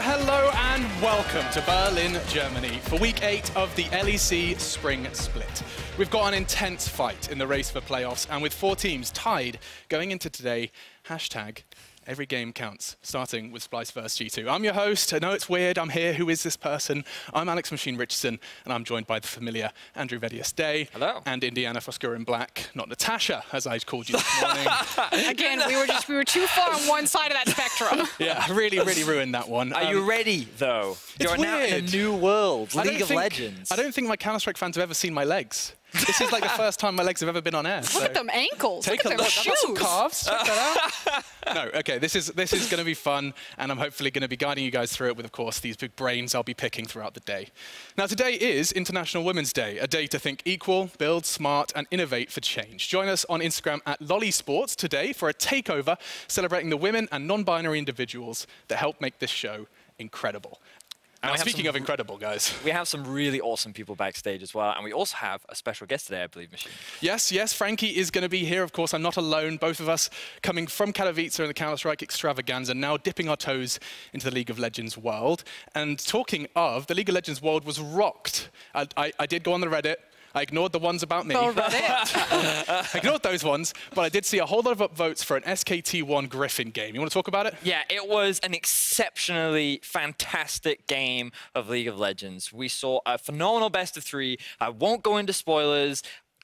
hello and welcome to Berlin, Germany for week 8 of the LEC Spring Split. We've got an intense fight in the race for playoffs, and with 4 teams tied going into today, hashtag every game counts, starting with Splyce vs G2. I'm your host. I know it's weird. I'm here. Who is this person? I'm Alex Machine Richardson, and I'm joined by the familiar Andrew Vedius Day. Hello. And Indiana Foscura in Black, not Natasha, as I called you this morning. Again, we were too far on one side of that spectrum. Yeah, really ruined that one. Are you ready, though? You're now in a new world, League of Legends. I don't think my Counter-Strike fans have ever seen my legs. This is like the first time my legs have ever been on air. Look at them ankles. Look at them shoes. I've got some calves. Check that out. No, okay, this is going to be fun, and I'm hopefully going to be guiding you guys through it with, of course, these big brains I'll be picking throughout the day. Now, today is International Women's Day, a day to think equal, build smart, and innovate for change. Join us on Instagram at lolesports today for a takeover celebrating the women and non-binary individuals that help make this show incredible. Now, speaking of incredible, guys. We have some really awesome people backstage as well, and we also have a special guest today, I believe, Machine. Yes, Frankie is going to be here. Of course, I'm not alone. Both of us coming from Katowice in the Counter-Strike extravaganza, now dipping our toes into the League of Legends world. And talking of, the League of Legends world was rocked. I did go on the Reddit. I ignored the ones about me. I ignored those ones, but I did see a whole lot of upvotes for an SKT1 Griffin game. You want to talk about it? Yeah, it was an exceptionally fantastic game of League of Legends. We saw a phenomenal best of 3. I won't go into spoilers.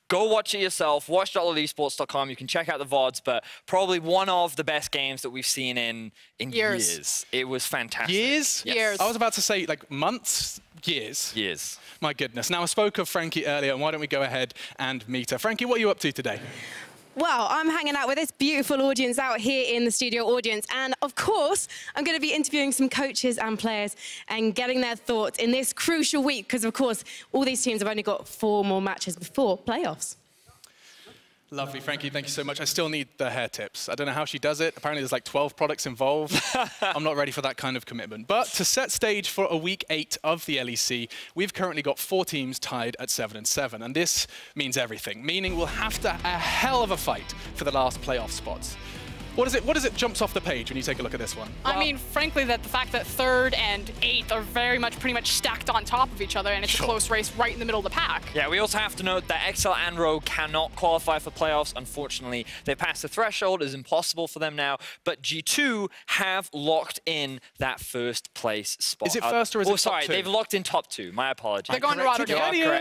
Go watch it yourself. Watch lolesports.com. You can check out the VODS, but probably one of the best games that we've seen in years. It was fantastic. Years? Yes. Years. I was about to say, like, months? Years. Years. My goodness. Now, I spoke of Frankie earlier, and why don't we go ahead and meet her. Frankie, what are you up to today? Well, I'm hanging out with this beautiful audience out here in the studio audience. And of course, I'm going to be interviewing some coaches and players and getting their thoughts in this crucial week. Because, of course, all these teams have only got 4 more matches before playoffs. Lovely, Frankie. Thank you so much. I still need the hair tips. I don't know how she does it. Apparently, there's like 12 products involved. I'm not ready for that kind of commitment. But to set stage for a week 8 of the LEC, we've currently got 4 teams tied at 7-7. And this means everything, meaning we'll have to a hell of a fight for the last playoff spots. What is it jumps off the page when you take a look at this one? I mean, frankly, the fact that 3rd and 8th are pretty much stacked on top of each other, and it's a close race right in the middle of the pack. Yeah, we also have to note that XL and Rogue cannot qualify for playoffs. Unfortunately, they passed the threshold. It's impossible for them now. But G2 have locked in that 1st place spot. Is it first or is it top 2? Oh, sorry, they've locked in top 2. My apologies. They're going to Rotterdam. You are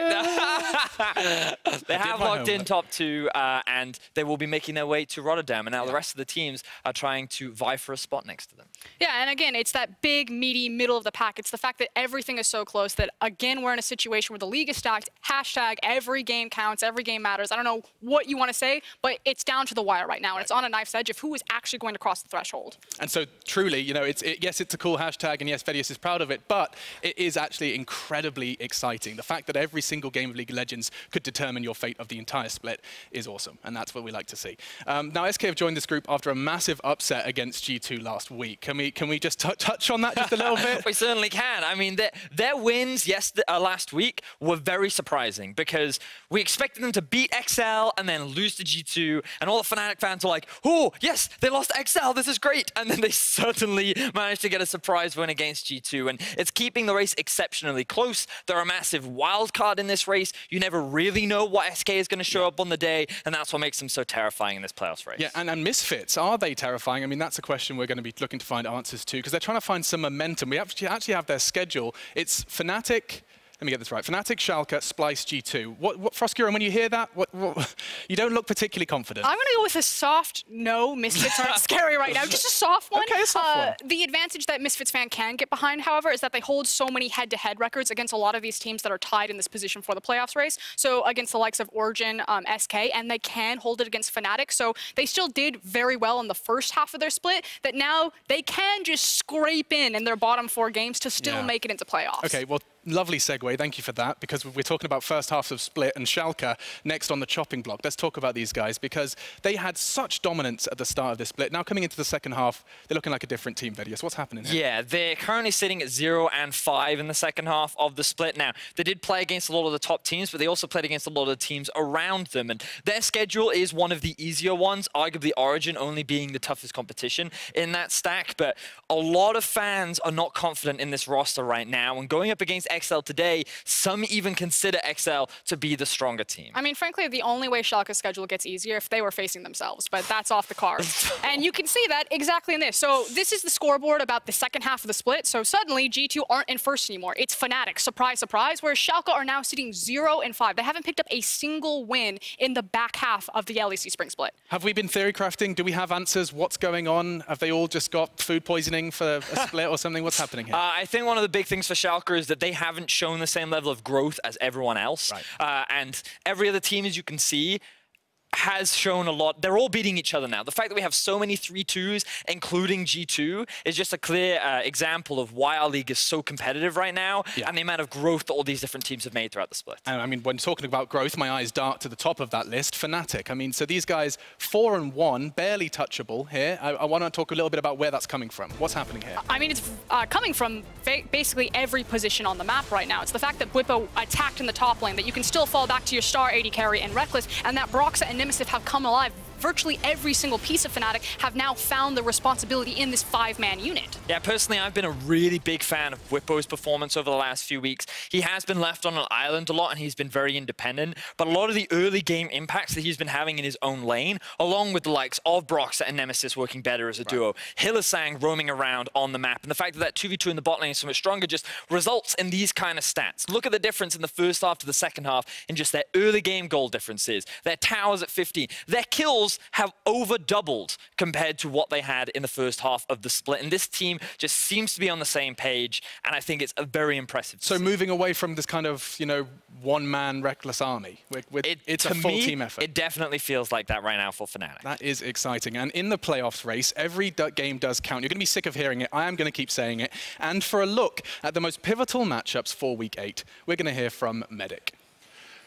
correct. They have locked in top 2, and they will be making their way to Rotterdam. And now the rest of the teams are trying to vie for a spot next to them. Yeah, and again, it's that big, meaty middle of the pack. It's the fact that everything is so close that, again, we're in a situation where the league is stacked. Hashtag every game counts, every game matters. I don't know what you want to say, but it's down to the wire right now, and it's on a knife's edge of who is actually going to cross the threshold. And so, truly, you know, yes, it's a cool hashtag, and yes, Vedius is proud of it, but it is actually incredibly exciting. The fact that every single game of League of Legends could determine your fate of the entire split is awesome, and that's what we like to see. Now, SK have joined this group after a massive upset against G2 last week. Can we just touch on that just a little bit? We certainly can. I mean, their wins last week were very surprising because we expected them to beat XL and then lose to G2, and all the Fnatic fans were like, oh, yes, they lost to XL, this is great. And then they certainly managed to get a surprise win against G2, and it's keeping the race exceptionally close. They're a massive wild card in this race. You never really know what SK is going to show up on the day, and that's what makes them so terrifying in this playoffs race. Yeah, and Misfits, are they terrifying? I mean, that's a question we're going to be looking to find answers to, because they're trying to find some momentum. We actually have their schedule. It's Fnatic. Let me get this right. Fnatic, Schalke, Splyce, G2. What Froskura, when you hear that, you don't look particularly confident. I'm going to go with a soft no. Misfits aren't scary right now. Just a soft one. Okay, a soft one. The advantage that Misfits fan can get behind, however, is that they hold so many head-to-head records against a lot of these teams that are tied in this position for the playoffs race. So against the likes of Origin, SK, and they can hold it against Fnatic. So they still did very well in the first half of their split, that now they can just scrape in their bottom 4 games to still make it into playoffs. Okay, well, lovely segue, thank you for that, because we're talking about first halves of Split and Schalke next on the chopping block. Let's talk about these guys, because they had such dominance at the start of this Split. Now coming into the second half, they're looking like a different team, Vedius. What's happening here? Yeah, they're currently sitting at 0-5 in the second half of the Split. Now, they did play against a lot of the top teams, but they also played against a lot of the teams around them. And their schedule is one of the easier ones, arguably Origin only being the toughest competition in that stack. But a lot of fans are not confident in this roster right now. And going up against XL today, some even consider XL to be the stronger team. I mean, frankly, the only way Schalke's schedule gets easier if they were facing themselves, but that's off the cards. And you can see that exactly in this. So this is the scoreboard about the second half of the Split. So suddenly G2 aren't in first anymore. It's Fnatic, surprise, surprise, whereas Schalke are now sitting 0-5. They haven't picked up a single win in the back half of the LEC Spring Split. Have we been theory crafting? Do we have answers? What's going on? Have they all just got food poisoning for a Split or something? What's happening here? I think one of the big things for Schalke is that they haven't shown the same level of growth as everyone else. Right. And every other team, as you can see, has shown a lot. They're all beating each other now. The fact that we have so many 3-2s, including G2, is just a clear example of why our league is so competitive right now, and the amount of growth that all these different teams have made throughout the Split. And I mean, when talking about growth, my eyes dart to the top of that list, Fnatic. I mean, so these guys, 4-1, barely touchable here. I want to talk a little bit about where that's coming from. What's happening here? I mean, it's coming from basically every position on the map right now. It's the fact that Bwipo attacked in the top lane, that you can still fall back to your star AD carry and Reckless, and that Broxa and Nemesis have come alive. Virtually every single piece of Fnatic have now found the responsibility in this 5-man unit. Yeah, personally, I've been a really big fan of Bwipo's performance over the last few weeks. He has been left on an island a lot, and he's been very independent. But a lot of the early game impacts that he's been having in his own lane, along with the likes of Broxa and Nemesis working better as a duo, Hylissang roaming around on the map, and the fact that that 2v2 in the bot lane is so much stronger just results in these kind of stats. Look at the difference in the first half to the second half in just their early game goal differences, their towers at 15, their kills have over doubled compared to what they had in the first half of the Split. And this team just seems to be on the same page, and I think it's a very impressive. So moving away from this kind of, you know, one-man reckless army, it's a full team effort. It definitely feels like that right now for Fnatic. That is exciting. And in the playoffs race, every game does count. You're going to be sick of hearing it. I am going to keep saying it. And for a look at the most pivotal matchups for Week 8, we're going to hear from Medic.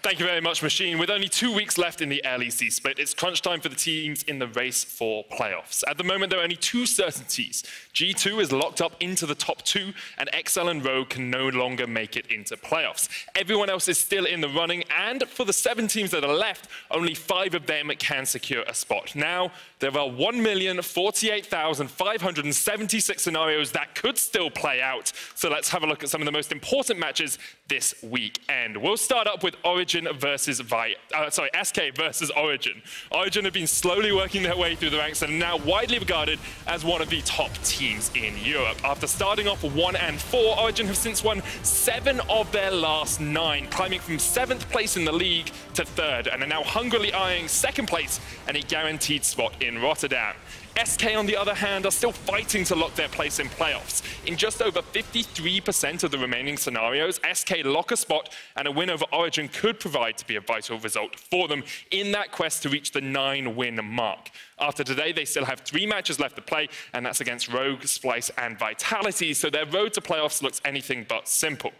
Thank you very much, Machine. With only 2 weeks left in the LEC Split, it's crunch time for the teams in the race for playoffs. At the moment, there are only 2 certainties. G2 is locked up into the top 2, and XL and Rogue can no longer make it into playoffs. Everyone else is still in the running, and for the 7 teams that are left, only 5 of them can secure a spot. Now, there are 1,048,576 scenarios that could still play out. So let's have a look at some of the most important matches this weekend. We'll start up with Origin versus SK versus Origin. Origin have been slowly working their way through the ranks and are now widely regarded as one of the top teams in Europe. After starting off 1-4, Origin have since won 7 of their last 9, climbing from 7th place in the league to 3rd, and are now hungrily eyeing 2nd place and a guaranteed spot in Rotterdam. SK, on the other hand, are still fighting to lock their place in playoffs. In just over 53% of the remaining scenarios, SK lock a spot, and a win over Origin could provide to be a vital result for them in that quest to reach the 9-win mark. After today, they still have 3 matches left to play, and that's against Rogue, Splyce, and Vitality, so their road to playoffs looks anything but simple.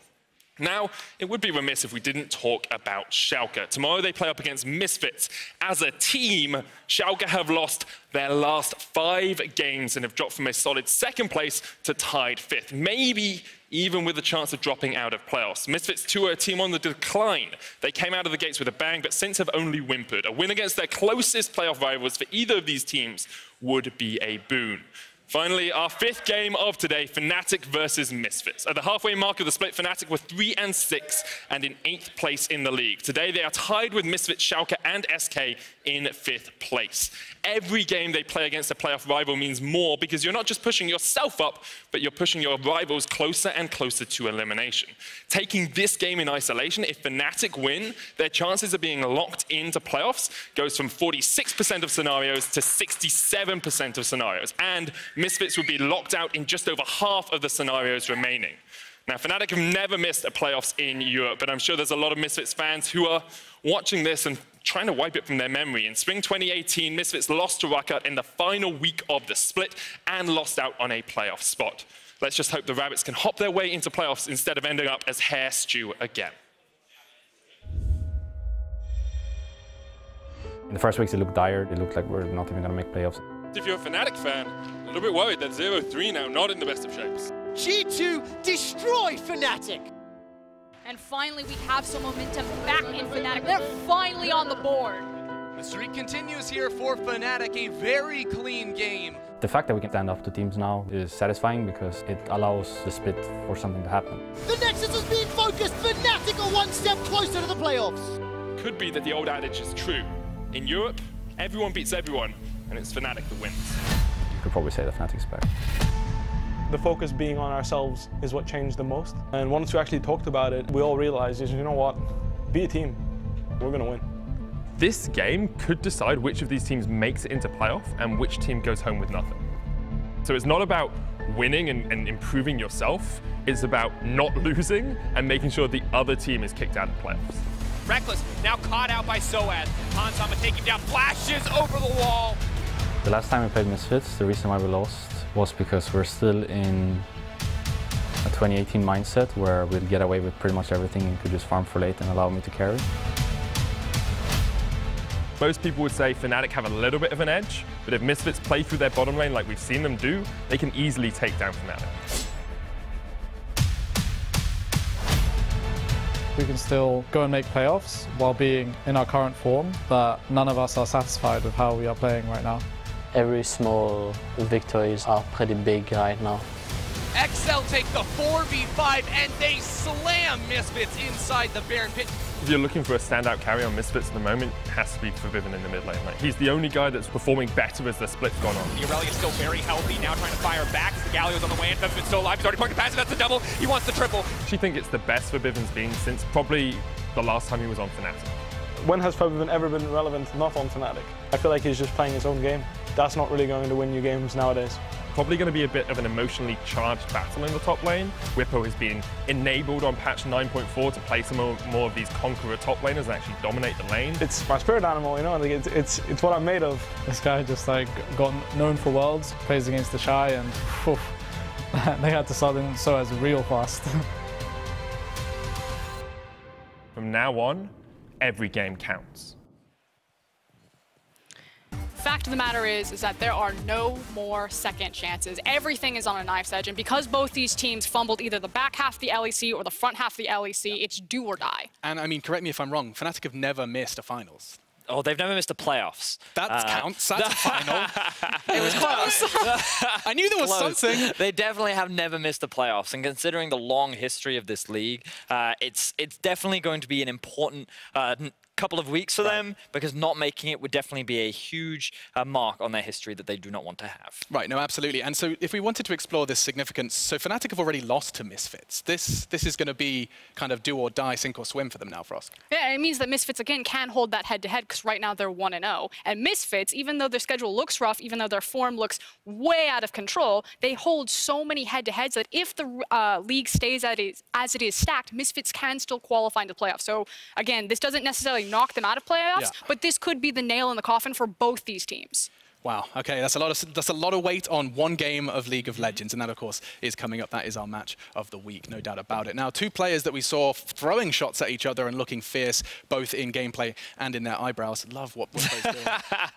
Now, it would be remiss if we didn't talk about Schalke. Tomorrow they play up against Misfits. As a team, Schalke have lost their last 5 games and have dropped from a solid 2nd place to tied 5th, maybe even with a chance of dropping out of playoffs. Misfits, too, are a team on the decline. They came out of the gates with a bang, but since have only whimpered. A win against their closest playoff rivals for either of these teams would be a boon. Finally, our 5th game of today, Fnatic versus Misfits. At the halfway mark of the Split, Fnatic were 3-6 and in 8th place in the league. Today, they are tied with Misfits, Schalke, and SK in 5th place. Every game they play against a playoff rival means more because you're not just pushing yourself up, but you're pushing your rivals closer and closer to elimination. Taking this game in isolation, if Fnatic win, their chances of being locked into playoffs goes from 46% of scenarios to 67% of scenarios. And Misfits would be locked out in just over half of the scenarios remaining. Now, Fnatic have never missed a playoffs in Europe, but I'm sure there's a lot of Misfits fans who are watching this and trying to wipe it from their memory. In spring 2018, Misfits lost to Rucker in the final week of the Split and lost out on a playoff spot. Let's just hope the Rabbits can hop their way into playoffs instead of ending up as hair stew again. In the first weeks, it looked dire. It looked like we're not even going to make playoffs. If you're a Fnatic fan, a little bit worried that 0-3 now, not in the best of shapes. G2 destroy Fnatic. And finally, we have some momentum back in Fnatic. They're finally on the board. The streak continues here for Fnatic, a very clean game. The fact that we can stand up to teams now is satisfying because it allows the split for something to happen. The Nexus is being focused. Fnatic are one step closer to the playoffs. Could be that the old adage is true. In Europe, everyone beats everyone, and it's Fnatic that wins. You could probably say that Fnatic's back. The focus being on ourselves is what changed the most. And once we actually talked about it, we all realized, you know what, be a team, we're gonna win. This game could decide which of these teams makes it into playoff and which team goes home with nothing. So it's not about winning and improving yourself, it's about not losing and making sure the other team is kicked out of playoffs. Reckless now caught out by Soaz. Hansama take him down, flashes over the wall. The last time we played Misfits, the reason why we lost was because we're still in a 2018 mindset where we'll get away with pretty much everything and could just farm for late and allow me to carry. Most people would say Fnatic have a little bit of an edge, but if Misfits play through their bottom lane like we've seen them do, they can easily take down Fnatic. We can still go and make playoffs while being in our current form, but none of us are satisfied with how we are playing right now. Every small victories are pretty big right now. XL take the 4v5 and they slam Misfits inside the Baron pit. If you're looking for a standout carry on Misfits at the moment, it has to be Forbidden in the mid lane. Like, he's the only guy that's performing better as the split's gone on. The Aurelia is still very healthy, now trying to fire back as the Galio's on the way, and Misfits still alive. He's already pointing passive, that's the double. He wants the triple. I actually think it's the best Forbidden's been since probably the last time he was on Fnatic. When has Forbidden ever been relevant not on Fnatic? I feel like he's just playing his own game. That's not really going to win you games nowadays. Probably going to be a bit of an emotionally charged battle in the top lane. Whippo has been enabled on patch 9.4 to play some more of these conqueror top laners and actually dominate the lane. It's my spirit animal, you know, like it's what I'm made of. This guy just like got known for Worlds, plays against the Shy, and whew, they had to start in Soaz real fast. From now on, every game counts. Fact of the matter is that there are no more second chances. Everything is on a knife's edge, and because both these teams fumbled either the back half of the LEC or the front half of the LEC, it's do or die. And I mean, correct me if I'm wrong, Fnatic have never missed a finals. Oh, they've never missed a playoffs. That counts. That's a final. It was close. I knew there was something. They definitely have never missed the playoffs, and considering the long history of this league, it's definitely going to be an important couple of weeks for them, because not making it would definitely be a huge mark on their history that they do not want to have. Right, no, absolutely. And so if we wanted to explore this significance, so Fnatic have already lost to Misfits. This is going to be kind of do or die, sink or swim for them now, Frost. Yeah, it means that Misfits, again, can hold that head-to-head, because right now they're 1-0. And Misfits, even though their schedule looks rough, even though their form looks way out of control, they hold so many head-to-heads that if the league stays as it is stacked, Misfits can still qualify into playoffs. So, again, this doesn't necessarily knock them out of playoffs, but this could be the nail in the coffin for both these teams. Wow. Okay, that's a lot of weight on one game of League of Legends, and that, of course, is coming up. That is our match of the week, no doubt about it. Now, two players that we saw throwing shots at each other and looking fierce, both in gameplay and in their eyebrows. Love what Whippo's doing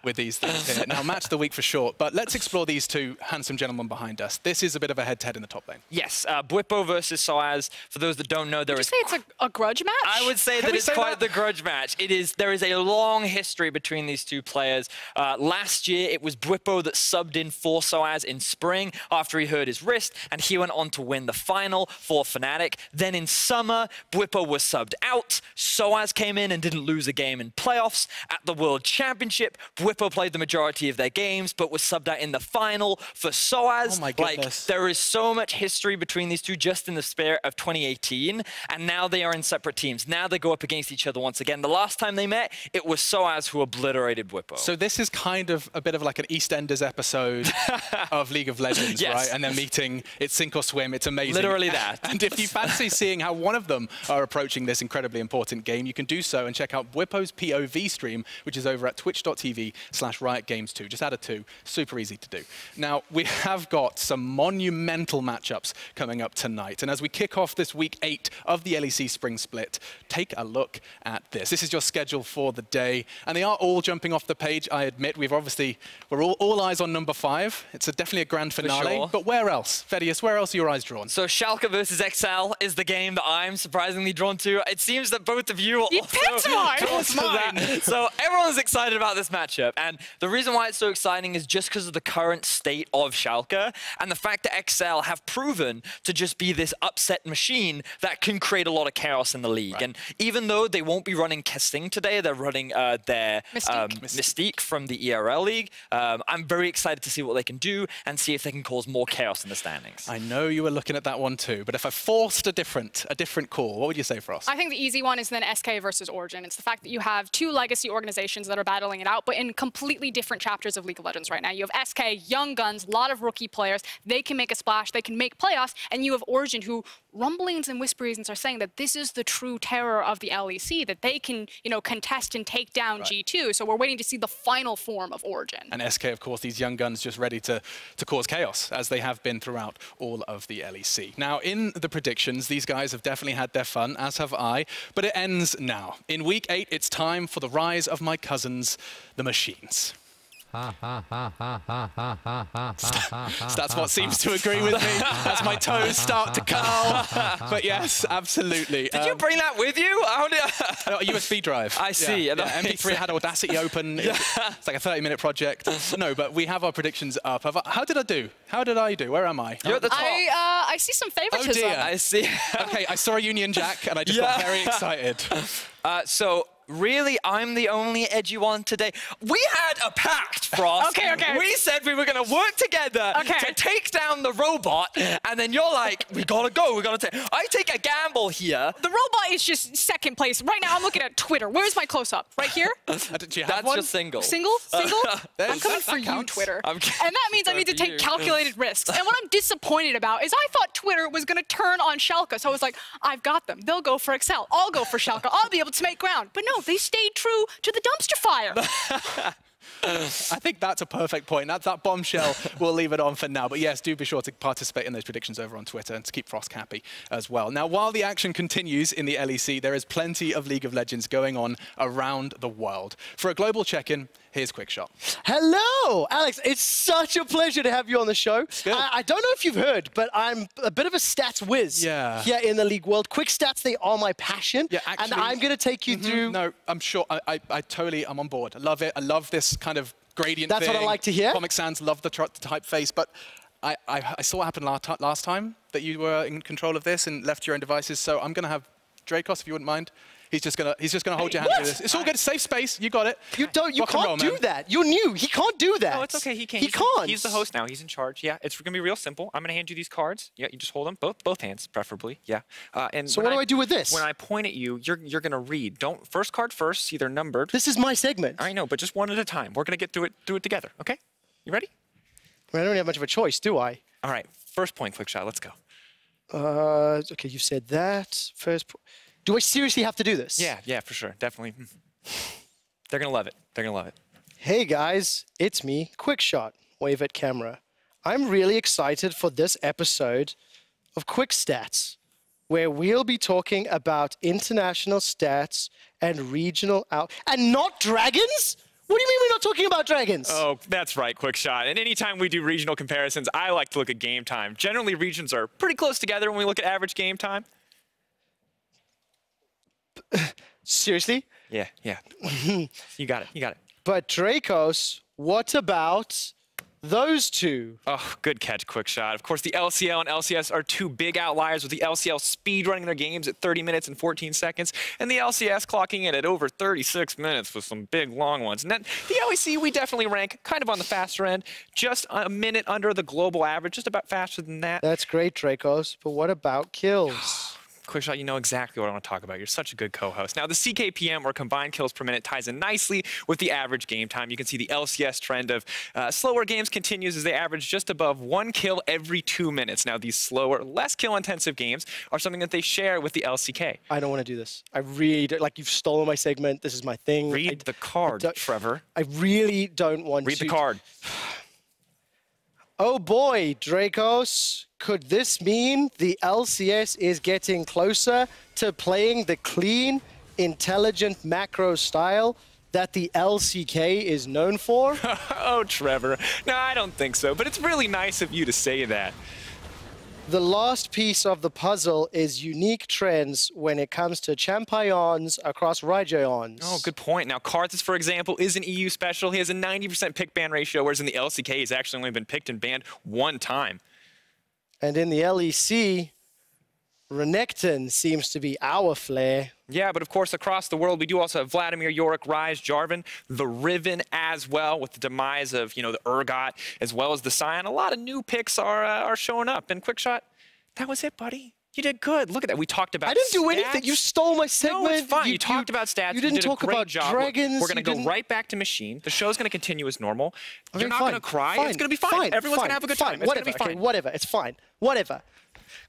with these things here. Now, match of the week for sure, but let's explore these two handsome gentlemen behind us. This is a bit of a head-to-head in the top lane. Yes, Whippo versus Soaz. For those that don't know, there is. Would you say it's a grudge match? I would say that it's quite the grudge match. There is a long history between these two players. Last year, it was Whippo that subbed in for Soaz in spring after he hurt his wrist, and he went on to win the final for Fnatic. Then in summer, Whippo was subbed out. Soaz came in and didn't lose a game in playoffs. At the World Championship, Whippo played the majority of their games, but was subbed out in the final for Soaz. Oh my goodness. Like, there is so much history between these two just in the spirit of 2018, and now they are in separate teams. Now they go up against each other once again. The last time they met, it was Soaz who obliterated Whippo. So this is kind of a bit of like an EastEnders episode of League of Legends, Yes. right? And they're meeting, it's sink or swim, it's amazing. Literally that. And if you fancy seeing how one of them are approaching this incredibly important game, you can do so and check out Whippo's POV stream, which is over at twitch.tv/RiotGames2. Just add a 2, super easy to do. Now, we have got some monumental matchups coming up tonight. And as we kick off this week 8 of the LEC Spring Split, take a look at this. This is your schedule for the day. And they are all jumping off the page, I admit. We're all eyes on number 5. It's definitely a grand finale. Sure. But where else? Vedius, where else are your eyes drawn? So Schalke versus XL is the game that I'm surprisingly drawn to. It seems that both of you are also drawn to that. So everyone's excited about this matchup. And the reason why it's so exciting is just because of the current state of Schalke and the fact that XL have proven to just be this upset machine that can create a lot of chaos in the league. Right. And even though they won't be running Kesting today, they're running their Mystique from the ERL League. I'm very excited to see what they can do and see if they can cause more chaos in the standings. I know you were looking at that one too, but if I forced a different call, what would you say for us? I think the easy one is then SK versus Origin. It's the fact that you have 2 legacy organizations that are battling it out, but in completely different chapters of League of Legends right now. You have SK, young guns, a lot of rookie players. They can make a splash, they can make playoffs, and you have Origin, who rumblings and whisperings are saying that this is the true terror of the LEC, that they can, contest and take down G2. So we're waiting to see the final form of Origin. And SK, of course, these young guns just ready to cause chaos, as they have been throughout all of the LEC. Now, in the predictions, these guys have definitely had their fun, as have I, but it ends now. In week 8, it's time for the rise of my cousins, the Machines. That's what seems to agree with me as my toes start to curl. But yes, absolutely. Did you bring that with you? A USB drive. I see. Yeah. MP3 had Audacity open. It's like a 30-minute project. No, but we have our predictions up. How did I do? How did I do? Where am I? You're at the top. I see some favoritism. Oh dear. I see. Okay, I saw a Union Jack and I just got very excited. So really, I'm the only edgy one today. We had a pact, Frost. Okay. We said we were going to work together to take down the robot, and then you're like, we gotta go. I take a gamble here. The robot is just second place. Right now, I'm looking at Twitter. Where's my close-up? Right here? Do you have That's one? just single. Single? I'm coming for you, Twitter. And that means I need to take calculated risks. And what I'm disappointed about is I thought Twitter was going to turn on Schalke. So I was like, I've got them. They'll go for XL. I'll go for Schalke. I'll be able to make ground. But no, they stayed true to the dumpster fire. I think that's a perfect point. That bombshell, we'll leave it on for now. But yes, do be sure to participate in those predictions over on Twitter and to keep Frost happy as well. Now, while the action continues in the LEC, there is plenty of League of Legends going on around the world. For a global check-in, here's QuickShot. Hello, Alex. It's such a pleasure to have you on the show. I don't know if you've heard, but I'm a bit of a stats whiz here in the League world. Quick stats, they are my passion. Yeah, actually, and I'm going to take you through... No, I'm sure. I totally am on board. I love it. I love this kind of gradient That's thing. what I like to hear. Comic Sans, love the typeface, but I saw what happened last time that you were in control of this and left your own devices, so I'm going to have Dracos, if you wouldn't mind. He's just gonna hold your hand through this. It's all good. Safe space. You got it. You can't do that. You're new. He can't do that. No, it's okay. He can't. He's the host now. He's in charge. Yeah, it's gonna be real simple. I'm gonna hand you these cards. Yeah, you just hold them both hands, preferably. Yeah. And so what do I do with this? When I point at you, you're gonna read. Don't first card first. See, they're numbered. This is my segment. I know, but just one at a time. We're gonna get through it together. Okay? You ready? Well, I don't have much of a choice, do I? All right. First point, QuickShot. Let's go. Okay, you said that. First point. Do I seriously have to do this? Yeah, for sure. Definitely. They're going to love it. They're going to love it. Hey, guys. It's me, QuickShot. Wave at camera. I'm really excited for this episode of Quick Stats, where we'll be talking about international stats and regional and not dragons? What do you mean we're not talking about dragons? Oh, that's right, QuickShot. And anytime we do regional comparisons, I like to look at game time. Generally, regions are pretty close together when we look at average game time. Seriously? Yeah. You got it. But Dracos, what about those two? Oh, good catch, QuickShot. Of course, the LCL and LCS are two big outliers, with the LCL speed running their games at 30 minutes and 14 seconds, and the LCS clocking in at over 36 minutes with some big long ones. And then the LEC, we definitely rank kind of on the faster end, just a minute under the global average, just about faster than that. That's great, Dracos. But what about kills? Quickshot, you know exactly what I want to talk about. You're such a good co-host. Now, the CKPM, or combined kills per minute, ties in nicely with the average game time. You can see the LCS trend of slower games continues as they average just above 1 kill every 2 minutes. Now, these slower, less kill-intensive games are something that they share with the LCK. I don't want to do this. I really don't. Like, you've stolen my segment. This is my thing. Read the card, Trevor. I really don't want to. Read the card. Oh boy, Dracos. Could this mean the LCS is getting closer to playing the clean, intelligent macro style that the LCK is known for? Oh, Trevor. No, I don't think so, but it's really nice of you to say that. The last piece of the puzzle is unique trends when it comes to champions across regions. Oh, good point. Now, Karthus, for example, is an EU special. He has a 90% pick ban ratio, whereas in the LCK, he's actually only been picked and banned 1 time. And in the LEC, Renekton seems to be our flair. Yeah, but of course, across the world, we do also have Vladimir, Yorick, Ryze, Jarvan, the Riven as well, with the demise of, the Urgot, as well as the Scion. A lot of new picks are showing up. And Quickshot, that was it, buddy. You did good. Look at that. We talked about I didn't do stats. anything. You stole my segment. No, it's fine. You talked about stats. You didn't talk about dragons. We're going to go right back to Machine. The show's going to continue as normal. Okay, You're not going to cry. Fine. It's going to be fine. Everyone's going to have a good time. It's going to be fine. Okay, whatever. It's fine. Whatever.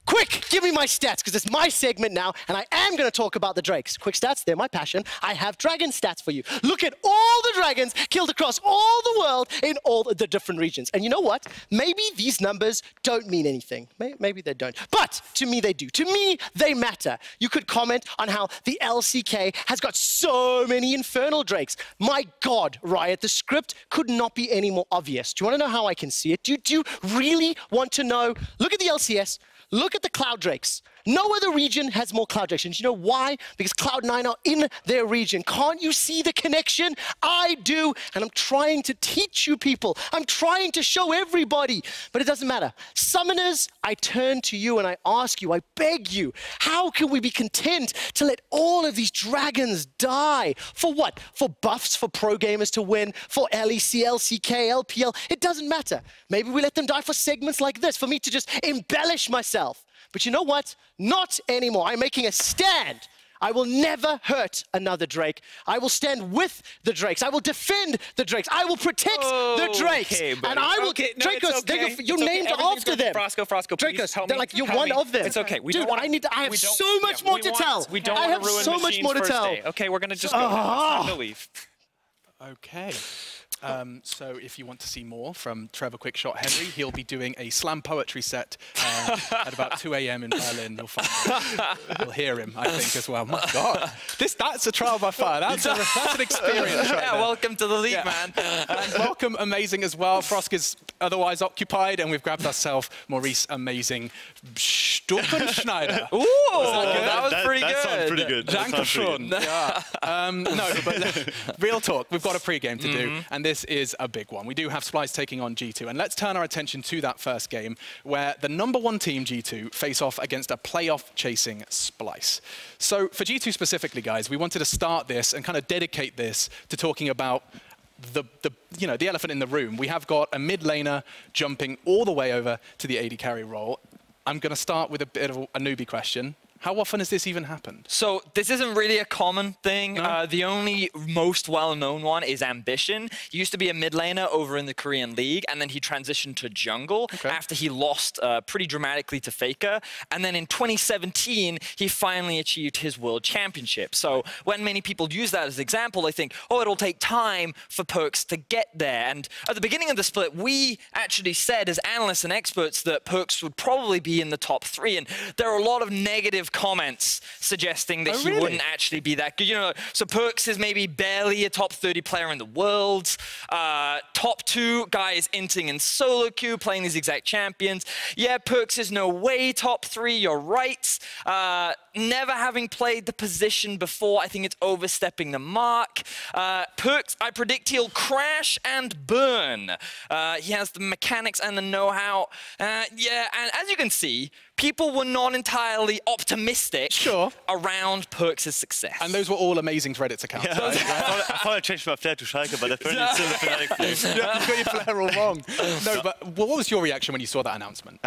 Quick, give me my stats, because it's my segment now, and I am going to talk about the Drakes. Quick stats, they're my passion. I have dragon stats for you. Look at all the dragons killed across all the world in all the different regions. And you know what? Maybe these numbers don't mean anything. Maybe they don't. But to me, they do. To me, they matter. You could comment on how the LCK has got so many Infernal Drakes. My God, Riot, the script could not be any more obvious. Do you want to know how I can see it? Do you really want to know? Look at the LCS. Look at the Cloud Drakes. No other region has more Cloud Drakes. And you know why? Because Cloud9 are in their region. Can't you see the connection? I do. And I'm trying to teach you people. I'm trying to show everybody. But it doesn't matter. Summoners, I turn to you and I ask you, I beg you, how can we be content to let all of these dragons die? For what? For buffs for pro gamers to win? For LEC, LCK, LPL? It doesn't matter. Maybe we let them die for segments like this, for me to just embellish myself. But you know what? Not anymore. I'm making a stand. I will never hurt another Drake. I will stand with the Drakes. I will defend the Drakes. I will protect the Drakes. And I will... Dracos, your names are after them. Frosco, Dracos, they're like, you're one of them. It's okay. Dude, I have so much more to tell. We don't want to ruin so much more to tell. Okay, we're going to just go. It's time to leave. Okay. So if you want to see more from Trevor Quickshot Henry, he'll be doing a slam poetry set at about 2 a.m. in Berlin. You'll find him. You'll hear him, I think, as well. My God, that's a trial by fire. That's an experience. Right there. Welcome to the league, man. And welcome, amazing as well. Frosk is otherwise occupied, and we've grabbed ourselves Maurice Amazing Stuckenschneider. Ooh, that was pretty good. That sounds pretty good. Dankeschön. Yeah. No, but real talk. We've got a pre-game to do, and this is a big one. We do have Splyce taking on G2, and let's turn our attention to that first game where the #1 team, G2, face off against a playoff-chasing Splyce. So for G2 specifically, guys, we wanted to start this and kind of dedicate this to talking about the elephant in the room. We have got a mid laner jumping all the way over to the AD carry role. I'm going to start with a bit of a newbie question. How often has this even happened? So this isn't really a common thing. No? The only most well-known one is Ambition. He used to be a mid laner over in the Korean League, and then he transitioned to jungle after he lost pretty dramatically to Faker. And then in 2017, he finally achieved his World Championship. So when many people use that as an example, they think, oh, it'll take time for Perkz to get there. And at the beginning of the split, we actually said as analysts and experts that Perkz would probably be in the top 3. And there are a lot of negative comments suggesting that he wouldn't actually be that good. So Perkz is maybe barely a top 30 player in the world. Top 2 guy is inting in solo queue, playing these exact champions. Yeah, Perkz is no way top 3, you're right. Never having played the position before, I think it's overstepping the mark. Perkz, I predict he'll crash and burn. He has the mechanics and the know-how. Yeah, and as you can see, people were not entirely optimistic around Perkz' success. And those were all amazing Reddit accounts. Yeah, right? I thought I changed my flair to Schalke, but apparently it's still the Fnatic flair. You got your flair all wrong. No, but what was your reaction when you saw that announcement?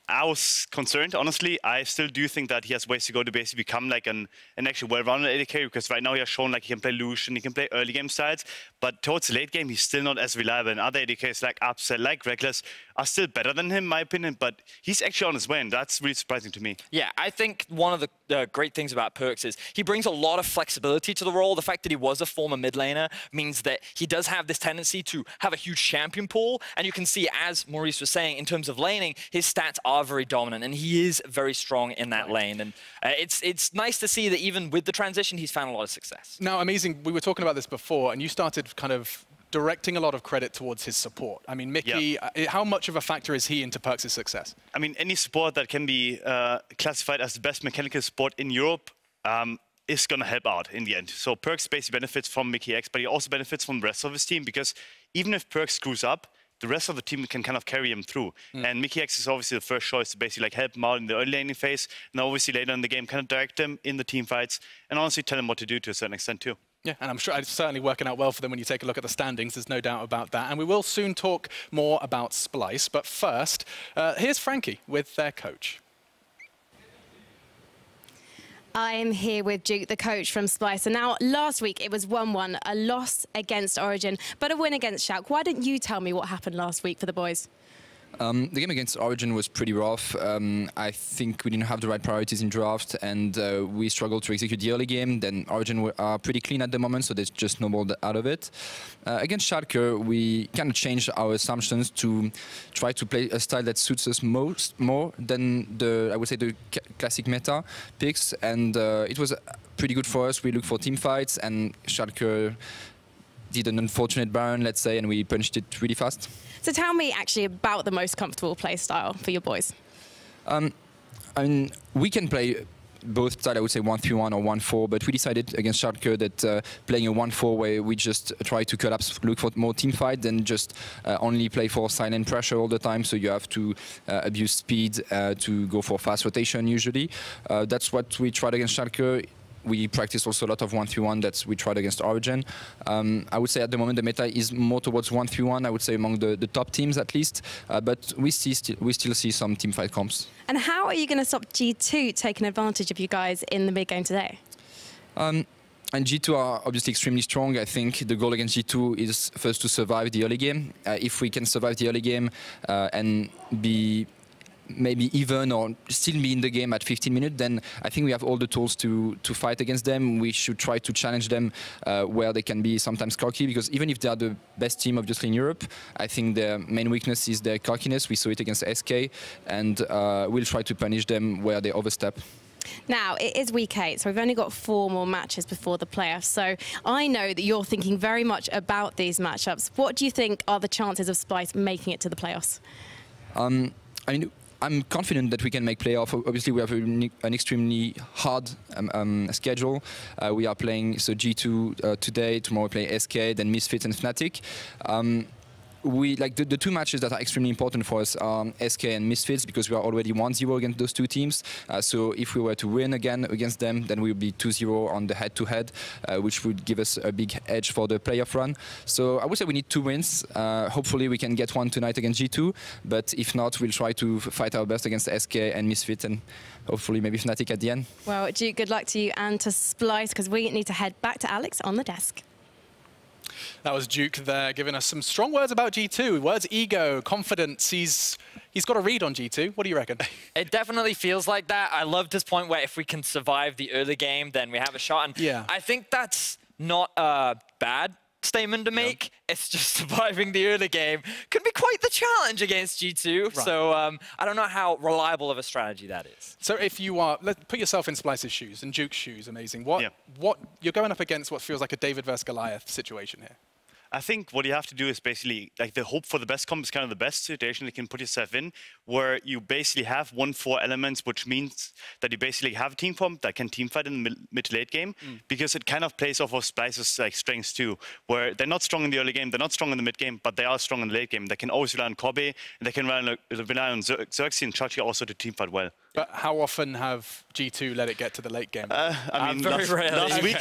I was concerned, honestly. I still do think that he has ways to go to basically become like an actually well-rounded AD carry, because right now he has shown like he can play Lucian, he can play early game styles, but towards the late game, he's still not as reliable. And other AD carries like Upset, like Reckless, are still better than him, in my opinion, but he's actually on his way, and that's really surprising to me. Yeah, I think one of the great things about Perkz is he brings a lot of flexibility to the role. The fact that he was a former mid laner means that he does have this tendency to have a huge champion pool, and you can see, as Maurice was saying, in terms of laning, his stats are very dominant, and he is very strong in that lane. And it's nice to see that even with the transition, he's found a lot of success. Now, amazing, we were talking about this before, and you started kind of directing a lot of credit towards his support. I mean, Mickey, how much of a factor is he into Perkz' success? I mean, any support that can be classified as the best mechanical support in Europe is going to help out in the end. So Perkz basically benefits from Mickey X, but he also benefits from the rest of his team, because even if Perkz screws up, the rest of the team can kind of carry him through. And Mickey X is obviously the first choice to basically like help him out in the early laning phase, and obviously later in the game kind of direct him in the team fights, and honestly tell him what to do to a certain extent too. Yeah, and I'm sure it's certainly working out well for them when you take a look at the standings. There's no doubt about that. And we will soon talk more about Splyce. But first, here's Frankie with their coach. I am here with Duke, the coach from Splyce. And now, last week, it was 1-1, a loss against Origin, but a win against Schalke. Why don't you tell me what happened last week for the boys? The game against Origin was pretty rough. I think we didn't have the right priorities in draft, and we struggled to execute the early game. Then Origin are pretty clean at the moment, so they just snowballed out of it. Against Schalke, we kind of changed our assumptions to try to play a style that suits us more than the, I would say, the classic meta picks, and it was pretty good for us. We looked for team fights, and Schalke did an unfortunate Baron, let's say, and we punched it really fast. So tell me actually about the most comfortable play style for your boys. I mean, we can play both styles, I would say 1-3-1 or 1-4, but we decided against Schalke that playing a 1-4 where we just try to collapse, look for more team fight, than just only play for silent pressure all the time, so you have to abuse speed to go for fast rotation usually. That's what we tried against Schalke. We practice also a lot of 1-3-1 that we tried against Origin. I would say at the moment the meta is more towards 1-3-1, I would say among the top teams at least, but we still see some team fight comps. And how are you going to stop G2 taking advantage of you guys in the mid game today? And G2 are obviously extremely strong. I think the goal against G2 is first to survive the early game. If we can survive the early game and be maybe even or still be in the game at 15 minutes, then I think we have all the tools to fight against them. We should try to challenge them where they can be sometimes cocky, because even if they are the best team obviously in Europe, I think their main weakness is their cockiness. We saw it against SK, and we'll try to punish them where they overstep. Now, it is week 8, so we've only got 4 more matches before the playoffs. So I know that you're thinking very much about these matchups. What do you think are the chances of Splyce making it to the playoffs? I mean, I'm confident that we can make playoff. Obviously, we have an extremely hard schedule. We are playing G2 today. Tomorrow we play SK, then Misfits and Fnatic. We like the 2 matches that are extremely important for us are SK and Misfits, because we are already 1-0 against those 2 teams. So if we were to win again against them, then we would be 2-0 on the head-to-head, which would give us a big edge for the playoff run. So I would say we need 2 wins. Hopefully we can get one tonight against G2, but if not, we'll try to fight our best against SK and Misfits, and hopefully maybe Fnatic at the end. Well, Duke, good luck to you and to Splyce, because we need to head back to Alex on the desk. That was Duke there, giving us some strong words about G2. Words, ego, confidence. He's got a read on G2. What do you reckon? It definitely feels like that. I loved his point where if we can survive the early game, then we have a shot. And yeah. I think that's not a bad statement to make. Yeah. It's just surviving the early game could be quite the challenge against G2. Right. So I don't know how reliable of a strategy that is. So if you are, put yourself in Splyce's shoes and Duke's shoes, amazing. What you're going up against what feels like a David versus Goliath situation here. I think what you have to do is basically, like, the hope for the best comp is kind of the best situation you can put yourself in, where you basically have 1-4 elements, which means that you basically have a team comp that can team fight in the mid to late game, because it kind of plays off of Splyce's like strengths too, where they're not strong in the early game, they're not strong in the mid game, but they are strong in the late game. They can always rely on Kobe, and they can rely on Xerxes and CHK also to team fight well. But how often have G2 let it get to the late game? I mean, very rarely.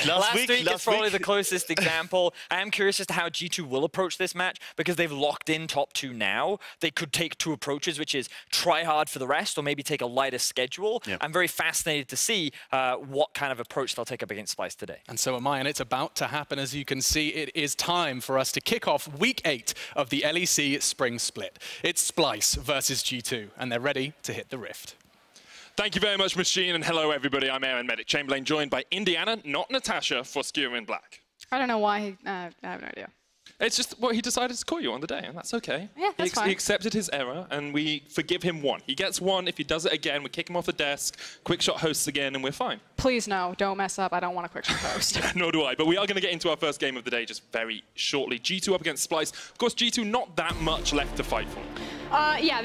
last week is probably the closest example. I am curious as to how G2 will approach this match because they've locked in top 2 now. They could take 2 approaches, which is try hard for the rest or maybe take a lighter schedule. Yep. I'm very fascinated to see what kind of approach they'll take up against Splyce today. And so am I, and it's about to happen. As you can see, it is time for us to kick off week 8 of the LEC Spring Split. It's Splyce versus G2, and they're ready to hit the rift. Thank you very much, Machine, and hello, everybody. I'm Aaron Medic Chamberlain, joined by Indiana, not Natasha, for Skewer in Black. I don't know why. I have no idea. It's just what he decided to call you on the day, and that's okay. Yeah, that's fine. He accepted his error, and we forgive him 1. He gets 1. If he does it again, we kick him off the desk, QuickShot hosts again, and we're fine. Please, no. Don't mess up. I don't want a QuickShot host. Nor do I, but we are going to get into our first game of the day just very shortly. G2 up against Splyce. Of course, G2 not that much left to fight for. Yeah,